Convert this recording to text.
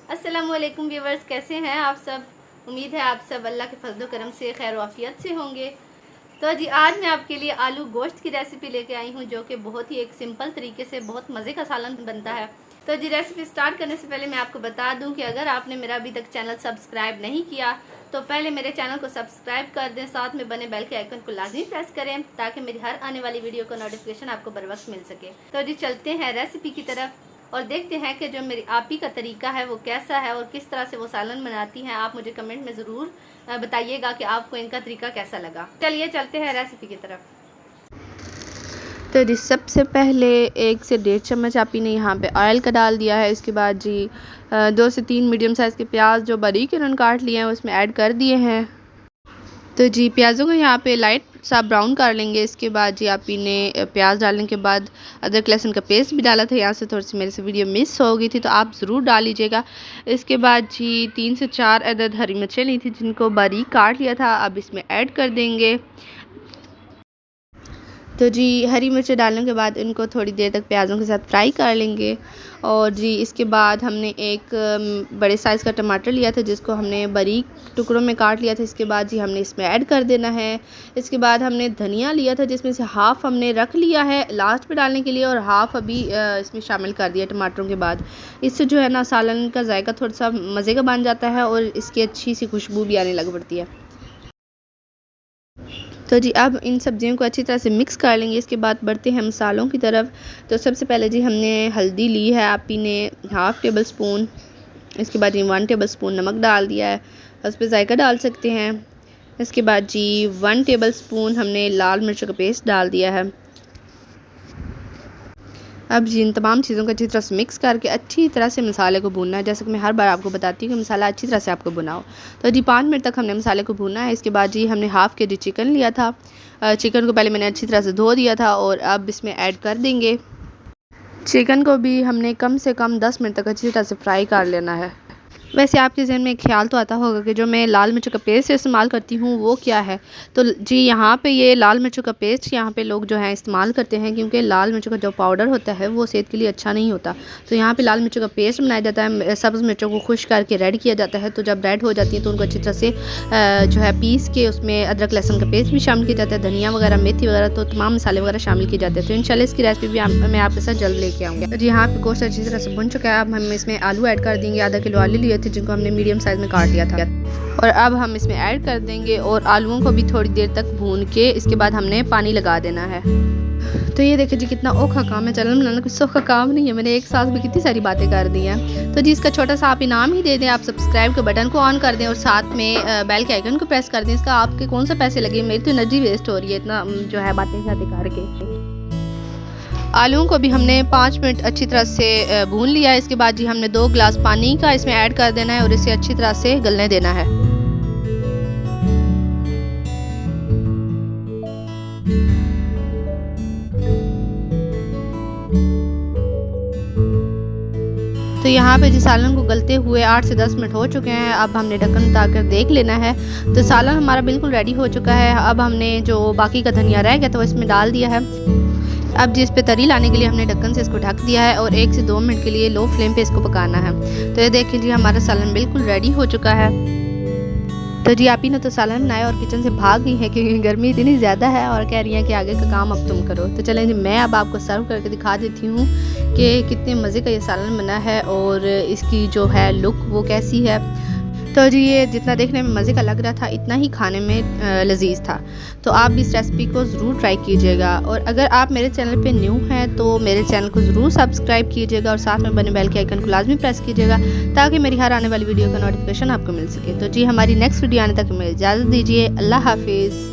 अस्सलामुअलैकुम व्यूवर्स, कैसे हैं आप सब। उम्मीद है आप सब अल्लाह के फजल करम से खैर वाफियत से होंगे। तो जी आज मैं आपके लिए आलू गोश्त की रेसिपी लेके आई हूँ, जो कि बहुत ही एक सिंपल तरीके से बहुत मज़े का सालन बनता है। तो जी रेसिपी स्टार्ट करने से पहले मैं आपको बता दूं कि अगर आपने मेरा अभी तक चैनल सब्सक्राइब नहीं किया तो पहले मेरे चैनल को सब्सक्राइब कर दें, साथ में बने बेल के आइकन को लाजमी प्रेस करें ताकि मेरी हर आने वाली वीडियो का नोटिफिकेशन आपको बर वक्त मिल सके। तो जी चलते हैं रेसिपी की तरफ और देखते हैं कि जो मेरी आपी का तरीका है वो कैसा है और किस तरह से वो सालन बनाती हैं। आप मुझे कमेंट में ज़रूर बताइएगा कि आपको इनका तरीका कैसा लगा। चलिए चलते हैं रेसिपी की तरफ। तो जी सबसे पहले 1 से 1.5 चम्मच आपी ने यहाँ पे ऑयल का डाल दिया है। इसके बाद जी 2 से 3 मीडियम साइज़ के प्याज जो बारीक इन्होंने काट लिए हैं उसमें ऐड कर दिए हैं। तो जी प्याज़ों को यहाँ पे लाइट सा ब्राउन कर लेंगे। इसके बाद जी आप ने प्याज डालने के बाद अदरक लहसुन का पेस्ट भी डाला था। यहाँ से थोड़ी सी मेरे से वीडियो मिस हो गई थी, तो आप ज़रूर डाल लीजिएगा। इसके बाद जी 3 से 4 अदद हरी मिर्चें ली थी जिनको बारीक काट लिया था, अब इसमें ऐड कर देंगे। तो जी हरी मिर्च डालने के बाद इनको थोड़ी देर तक प्याज़ों के साथ फ्राई कर लेंगे। और जी इसके बाद हमने एक बड़े साइज़ का टमाटर लिया था जिसको हमने बारीक टुकड़ों में काट लिया था। इसके बाद जी हमने इसमें ऐड कर देना है। इसके बाद हमने धनिया लिया था जिसमें से हाफ़ हमने रख लिया है लास्ट पे डालने के लिए और हाफ़ अभी इसमें शामिल कर दिया टमाटरों के बाद। इससे जो है ना सालन का जायका थोड़ा सा मज़े का बन जाता है और इसकी अच्छी सी खुशबू भी आने लग पड़ती है। तो जी अब इन सब्जियों को अच्छी तरह से मिक्स कर लेंगे। इसके बाद बढ़ते हैं मसालों की तरफ। तो सबसे पहले जी हमने हल्दी ली है आपी ने 1/2 टेबल स्पून। इसके बाद जी 1 टेबल स्पून नमक डाल दिया है, उस पर जायका डाल सकते हैं। इसके बाद जी 1 टेबल स्पून हमने लाल मिर्चों का पेस्ट डाल दिया है। अब जी इन तमाम चीज़ों को अच्छी तरह से मिक्स करके अच्छी तरह से मसाले को भूनना है। जैसे कि मैं हर बार आपको बताती हूँ कि मसाला अच्छी तरह से आपको भुनाओ। तो जी 5 मिनट तक हमने मसाले को भूनना है। इसके बाद जी हमने हाफ़ के जी चिकन लिया था। चिकन को पहले मैंने अच्छी तरह से धो दिया था और अब इसमें ऐड कर देंगे। चिकन को भी हमने कम से कम 10 मिनट तक अच्छी तरह से फ्राई कर लेना है। वैसे आपके ज़हन में एक ख्याल तो आता होगा कि जो मैं लाल मिर्चों का पेस्ट इस्तेमाल करती हूँ वो क्या है। तो जी यहाँ पे ये लाल मिर्चों का पेस्ट यहाँ पे लोग जो है इस्तेमाल करते हैं क्योंकि लाल मिर्चों का जो पाउडर होता है वो सेहत के लिए अच्छा नहीं होता। तो यहाँ पे लाल मिर्चों का पेस्ट बनाया जाता है। सब्ज़ मिर्चों को खुश करके रेड किया जाता है। तो जब रेड हो जाती है तो उनको अच्छी तरह से जो है पीस के उसमें अदरक लहसुन का पेस्ट भी शामिल किया जाता है, धनिया वगैरह, मेथी वगैरह, तो तमाम मसाले वगैरह शामिल किए जाते हैं। तो इंशाल्लाह इसकी रेसिपी भी मैं आपके साथ जल्द लेके आऊँगी। तो जी यहाँ पे गोश्त अच्छी तरह से भुन चुका है। अब हम इसमें आलू ऐड कर देंगे। आधा किलो आलू लिए थे जिनको हमने मीडियम साइज़ में काट लिया था और अब हम इसमें ऐड कर देंगे और आलूओं को भी थोड़ी देर तक भून के इसके बाद हमने पानी लगा देना है। तो ये देखिए जी कितना औखा काम है, चैनल बनाना कुछ सौखा काम नहीं है। मैंने एक साथ में कितनी सारी बातें कर दी हैं। तो जी इसका छोटा सा आप इनाम ही दे दें, आप सब्सक्राइब के बटन को ऑन कर दें और साथ में बेल के आइकन को प्रेस कर दें। इसका आपके कौन सा पैसे लगे, मेरी तो एनर्जी वेस्ट हो रही है इतना जो है बातें करके। आलूओं को भी हमने 5 मिनट अच्छी तरह से भून लिया है। इसके बाद जी हमने 2 गिलास पानी का इसमें ऐड कर देना है और इसे अच्छी तरह से गलने देना है। तो यहाँ पे जी सालन को गलते हुए 8 से 10 मिनट हो चुके हैं। अब हमने ढक्कन उतार कर देख लेना है। तो सालन हमारा बिल्कुल रेडी हो चुका है। अब हमने जो बाकी का धनिया रह गया था वो इसमें डाल दिया है। अब जिस पे तरी लाने के लिए हमने ढक्कन से इसको ढक दिया है और 1 से 2 मिनट के लिए लो फ्लेम पे इसको पकाना है। तो ये देखिए जी हमारा सालन बिल्कुल रेडी हो चुका है। तो जी आप ही ने तो सालन बनाया और किचन से भाग गई है क्योंकि गर्मी इतनी ज़्यादा है और कह रही हैं कि आगे का काम अब तुम करो। तो चलें जी मैं अब आपको सर्व करके दिखा देती हूँ कि कितने मज़े का ये सालन बना है और इसकी जो है लुक वो कैसी है। तो जी ये जितना देखने में मज़े का लग रहा था इतना ही खाने में लजीज था। तो आप भी इस रेसिपी को ज़रूर ट्राई कीजिएगा और अगर आप मेरे चैनल पे न्यू हैं तो मेरे चैनल को ज़रूर सब्सक्राइब कीजिएगा और साथ में बने बेल के आइकन को लाजमी प्रेस कीजिएगा ताकि मेरी हर आने वाली वीडियो का नोटिफिकेशन आपको मिल सके। तो जी हमारी नेक्स्ट वीडियो आने तक मुझे इजाज़त दीजिए। अल्लाह हाफिज़।